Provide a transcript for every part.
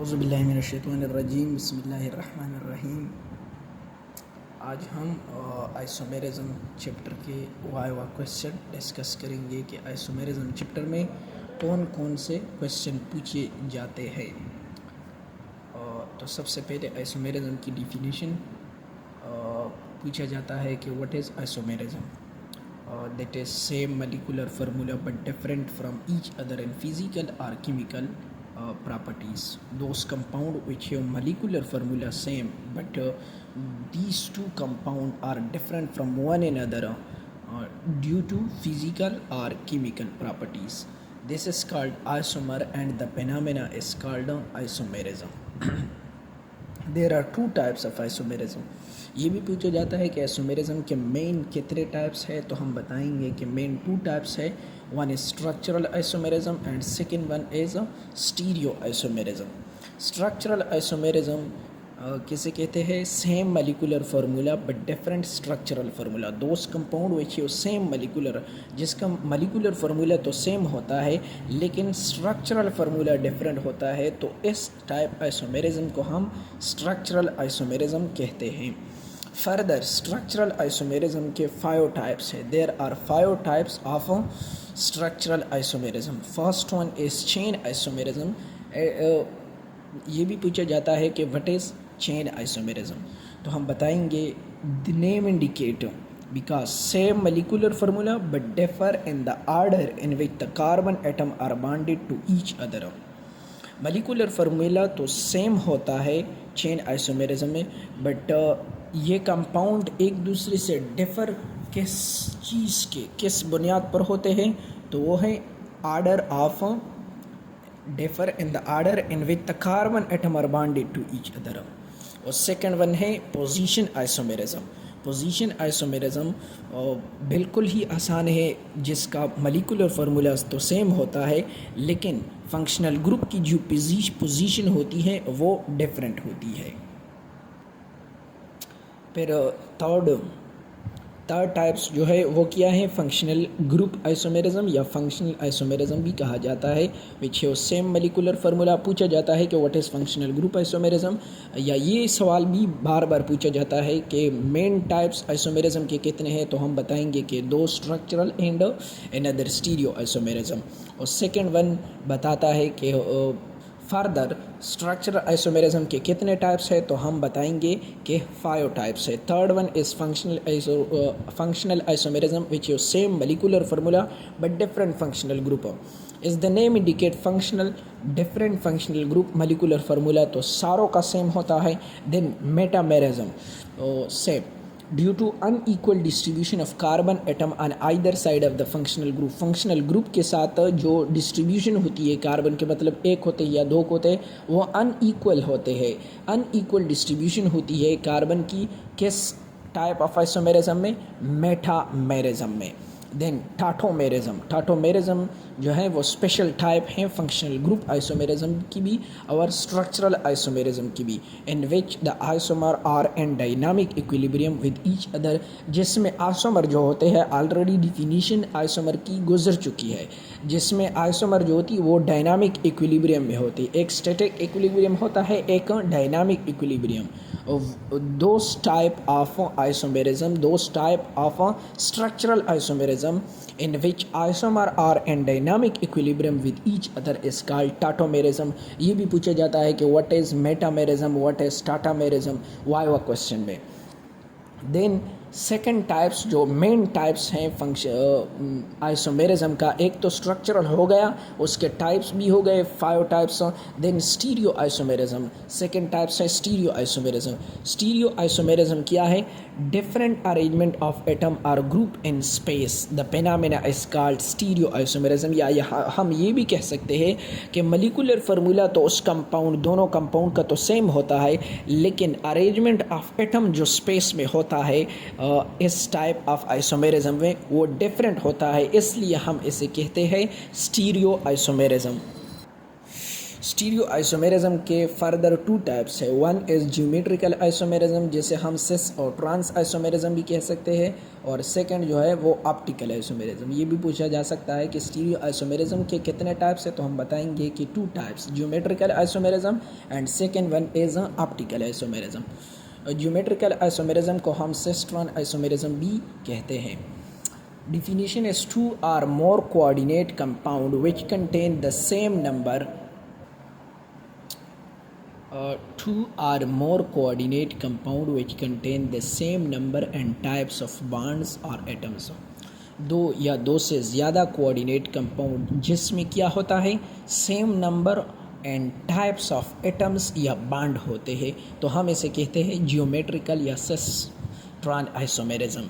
औज़ुबिल्लाहिमिनश्शैतानिर्रजीम बिस्मिल्लाहिर्रहमानिर्रहीम। आज हम आइसोमेरिज़म चैप्टर के वाइवा क्वेश्चन डिस्कस करेंगे कि आइसोमेरिज़म चैप्टर में कौन कौन से क्वेश्चन पूछे जाते हैं। तो सबसे पहले आइसोमेरिज़म की डिफिनीशन पूछा जाता है कि what is isomerism. That is same molecular formula but different from each other in physical or chemical properties. Those compound which have molecular formula same but these two compound are different from one another due to physical or chemical properties. This is called isomer and the phenomena is called isomerism. There are two types of isomerism. ये भी पूछा जाता है कि आइसोमेरिज़म के main कितने types है, तो हम बताएंगे कि मेन टू टाइप्स है। One is structural isomerism and second one is stereo isomerism. Structural isomerism किसे कहते हैं? Same molecular formula but different structural formula. Those compound which have same molecular, जिसका मॉलिक्यूलर फार्मूला तो सेम होता है लेकिन structural formula different होता है, तो इस टाइप आइसोमेरिज़म को हम स्ट्रक्चरल आइसोमेरिज़म कहते हैं। फर्दर स्ट्रक्चरल आइसोमेरिज़म के 5 टाइप्स है। There are 5 types of structural isomerism. First one is chain isomerism. ये भी पूछा जाता है कि व्हाट इज़ चेन आइसोमेरिज़म, तो हम बताएंगे the name indicate because same molecular formula but differ in the order in which the carbon atom are bonded to each other. molecular formula तो सेम होता है चेन आइसोमेरिज़म में, बट ये कंपाउंड एक दूसरे से डिफ़र किस चीज़ के किस बुनियाद पर होते हैं, तो वो है order of differ in the order in which the carbon atom are bonded to each other. और सेकंड वन है पोजीशन आइसोमेरिज़म। पोजीशन आइसोमेरिज़म बिल्कुल ही आसान है, जिसका मॉलिक्यूलर फार्मूला तो सेम होता है लेकिन फंक्शनल ग्रुप की जो पोजीशन होती है वो डिफरेंट होती है। फिर थर्ड टाइप्स जो है वो क्या है? फंक्शनल ग्रुप आइसोमेरिज़म या फंक्शनल आइसोमेरिज़म भी कहा जाता है, विच है सेम मॉलिक्यूलर फार्मूला। पूछा जाता है कि व्हाट इज़ फंक्शनल ग्रुप आइसोमेरिज़म, या ये सवाल भी बार बार पूछा जाता है कि मेन टाइप्स आइसोमेरिज़म के कितने हैं, तो हम बताएंगे कि 2 स्ट्रक्चरल एंड अनदर स्टीरियो आइसोमेरिज़म। और सेकेंड वन बताता है कि फर्दर स्ट्रक्चरल आइसोमेरिज़म के कितने टाइप्स है, तो हम बताएंगे कि 5 टाइप्स है। Third one is functional isomerism which you same molecular formula but different functional group. Is the name indicate functional different functional group molecular formula तो सारों का सेम होता है। Then metamerism same due to unequal distribution of carbon atom on either side of the functional group. Functional group के साथ जो distribution होती है कार्बन के, मतलब एक होते हैं या 2 होते हैं, वो अनइक्वल होते हैं। अनइक्वल डिस्ट्रीब्यूशन होती है कार्बन की किस टाइप ऑफ आइसोमेरिज़म में? मेटामेरिज़म में। देन टाटोमेरिज़म जो है वो स्पेशल टाइप है फंक्शनल ग्रुप आइसोमेरिज़म की भी और स्ट्रक्चरल आइसोमेरिज़म की भी, in which the isomer are in dynamic equilibrium with each other, जिसमें आइसोमर जो होते हैं ऑलरेडी डिफिनीशन आइसोमर की गुजर चुकी है, जिसमें आइसोमर जो होती है वो डायनामिक इक्विलिब्रियम में होती है। एक स्टैटिक इक्विलिब्रियम होता है, एक dynamic equilibrium. those type of isomerism, those type of structural isomerism in which isomer are in dynamic equilibrium with each other is called tautomerism. ये भी पूछा जाता है कि what is metamerism, what is tautomerism, viva question में। Then second types जो main types हैं आइसोमेरिज़म का, एक तो स्ट्रक्चरल हो गया, उसके टाइप्स भी हो गए 5 types. Then stereo isomerism, second types है स्टीरियो आइसोमेरिज़म। स्टीरियो आइसोमेरिज़म क्या है? Different arrangement of atom or group in space, the phenomena is called stereo isomerism. या हम ये भी कह सकते हैं कि मॉलिक्यूलर फार्मूला तो उस कंपाउंड, दोनों कंपाउंड का तो सेम होता है लेकिन अरेंजमेंट ऑफ एटम जो स्पेस में होता है इस टाइप ऑफ आइसोमेरिज़म में वो डिफरेंट होता है, इसलिए हम इसे कहते हैं स्टीरियो आइसोमेरिज़म। स्टीरियो आइसोमेरिज्म के फर्दर टू टाइप्स है। वन इज़ ज्योमेट्रिकल आइसोमेरिज्म, जिसे हम सिस और ट्रांस आइसोमेरिज्म भी कह सकते हैं, और सेकंड जो है वो ऑप्टिकल आइसोमेरिज्म। ये भी पूछा जा सकता है कि स्टीरियो आइसोमेरिज्म के कितने टाइप्स है, तो हम बताएंगे कि two types, geometrical isomerism and second one is optical isomerism. Geometrical isomerism को हम सिस ट्रांस आइसोमेरिज्म भी कहते हैं। Definition is two or more coordinate compound which contain the same number. Two or more coordinate compound which contain the same number and types of bonds or atoms. दो या दो से ज़्यादा coordinate compound जिसमें क्या होता है, same number and types of atoms या बॉन्ड होते हैं, तो हम इसे कहते हैं जियोमेट्रिकल या सिस ट्रांस आइसोमेरिज्म।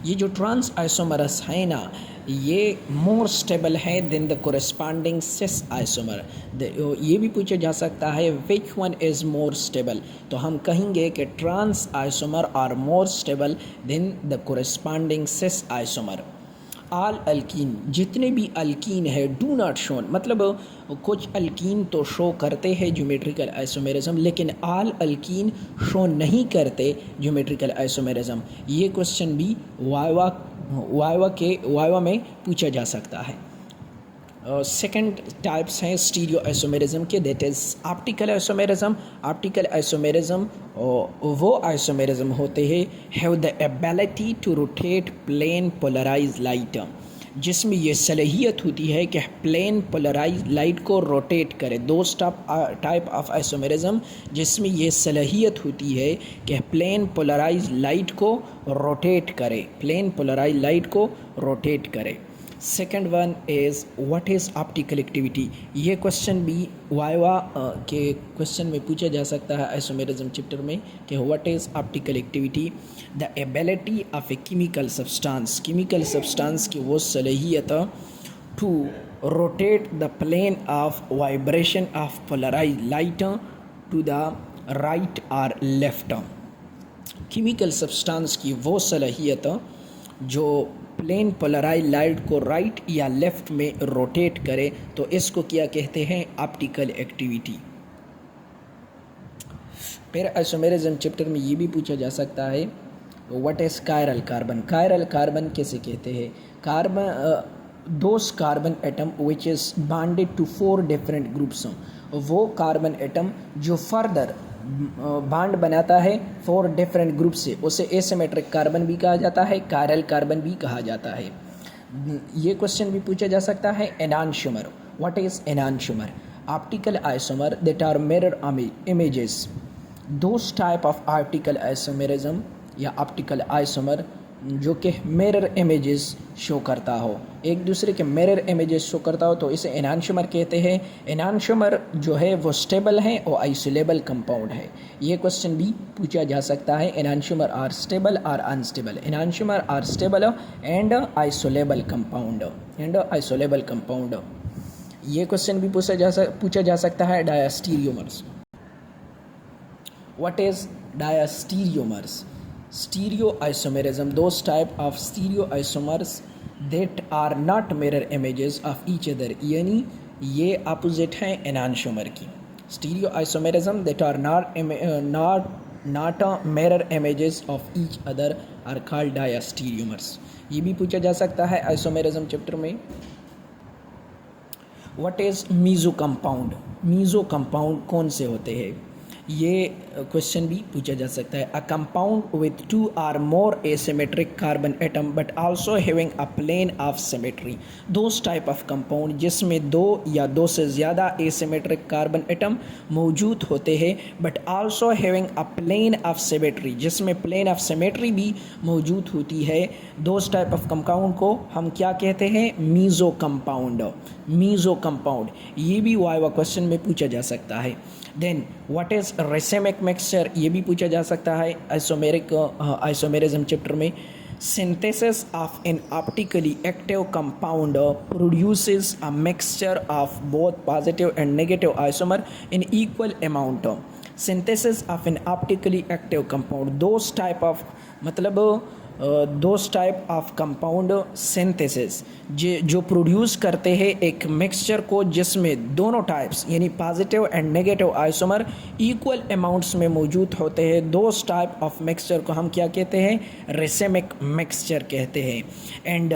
ये जो ट्रांस आइसोमरस है ना, ये मोर स्टेबल है than the corresponding cis isomer. ये भी पूछा जा सकता है which one is more stable, तो हम कहेंगे कि trans isomer are more stable than the corresponding cis isomer. All alkene, जितने भी अल्कीन है डू नॉट शोन, मतलब कुछ अल्कीन तो शो करते हैं ज्योमेट्रिकल आइसोमेरिज्म, लेकिन आल अल्कीन शो नहीं करते ज्योमेट्रिकल आइसोमेरिज्म। ये क्वेश्चन भी वाइवा में पूछा जा सकता है। सेकंड टाइप्स हैं स्टीरियो आइसोमेरिज्म के, that is optical isomerism. Optical isomerism वो आइसोमेरिज्म होते हैं have the ability to rotate plane polarise light, जिसमें ये सलाहियत होती है कि प्लेन पोलराइज लाइट को रोटेट करे। दो टाइप ऑफ आइसोमेरिज्म जिसमें ये सलाहियत होती है कि प्लेन पोलराइज लाइट को रोटेट करे, प्लेन पोलराइज लाइट को रोटेट करे। Second one is what is optical activity. ये क्वेश्चन भी वाइवा के क्वेश्चन में पूछा जा सकता है आइसोमेरिज्म चैप्टर में कि what is optical activity. The ability of a chemical substance, chemical substance की वो सलाहियत to rotate the plane of vibration of polarise light to the right और लेफ्ट। केमिकल सब्सटेंस की वो सलाहियत जो प्लेन पोलराइज लाइट को राइट या लेफ़्ट में रोटेट करे, तो इसको क्या कहते हैं, ऑप्टिकल एक्टिविटी। फिर आइसोमेरिज्म चैप्टर में ये भी पूछा जा सकता है what is chiral carbon. Chiral carbon कैसे कहते हैं, carbon those carbon atom which is bonded to 4 different groups, वो कार्बन एटम जो फर्दर बॉन्ड बनाता है 4 डिफरेंट ग्रुप से, उसे एसिमेट्रिक कार्बन भी कहा जाता है, कायरल कार्बन भी कहा जाता है। ये क्वेश्चन भी पूछा जा सकता है enantiomer, what is enantiomer. Optical isomer that are mirror images, those type of optical isomerism या ऑप्टिकल आइसोमर जो कि मिरर इमेजेस शो करता हो, एक दूसरे के मिरर इमेजेस शो करता हो, तो इसे एनानशोमर कहते हैं। एनानशोमर जो है वो स्टेबल है और आइसोलेबल कंपाउंड है। ये क्वेश्चन भी पूछा जा सकता है, एनानशोमर आर स्टेबल और unstable. Enantiomer are stable and isolable compound, isolable compound. ये क्वेश्चन भी पूछा जा सकता है diastereomers, what is diastereomers. Stereoisomerism, those type of stereoisomers that are not mirror images of each other, यानी ये अपोजिट हैं एनानशोमर की। Stereoisomerism that are not mirror images of each other are called diastereomers। ये भी पूछा जा सकता है आइसोमेरिज्म चैप्टर में। What is meso compound, meso compound कौन से होते हैं, ये क्वेश्चन भी पूछा जा सकता है। A compound with 2 or more asymmetric carbon atom but also having a plane of symmetry, those type of compound जिसमें 2 या 2 से ज़्यादा asymmetric कार्बन एटम मौजूद होते हैं but also having a plane of symmetry, जिसमें प्लेन ऑफ सिमेट्री भी मौजूद होती है। दोस टाइप ऑफ कंपाउंड को हम क्या कहते हैं, मीज़ो कंपाउंड, मीज़ो कंपाउंड। ये भी वाइवा क्वेश्चन में पूछा जा सकता है। Then what is racemic mixture, ये भी पूछा जा सकता है आइसोमेरिज्म चैप्टर में। Synthesis of an optically active compound produces a mixture of both positive and negative isomer in equal amount. Synthesis of an optically active compound, those type of, मतलब those type of compound synthesis जो produce करते हैं एक mixture को जिसमें दोनों types यानी positive and negative isomer equal amounts में मौजूद होते हैं, दोज टाइप ऑफ मिक्सचर को हम क्या कहते हैं, रेसिमिक मिक्सचर कहते हैं। And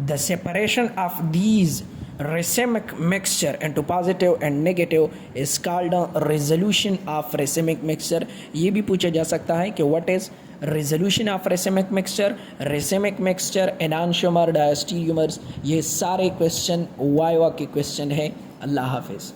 the separation of these racemic mixture into positive and negative is called a resolution of racemic mixture। ये भी पूछा जा सकता है कि what is resolution of racemic mixture enantiomer diastereomers। ये सारे क्वेश्चन वाइवा के क्वेश्चन है। अल्लाह हाफिज़।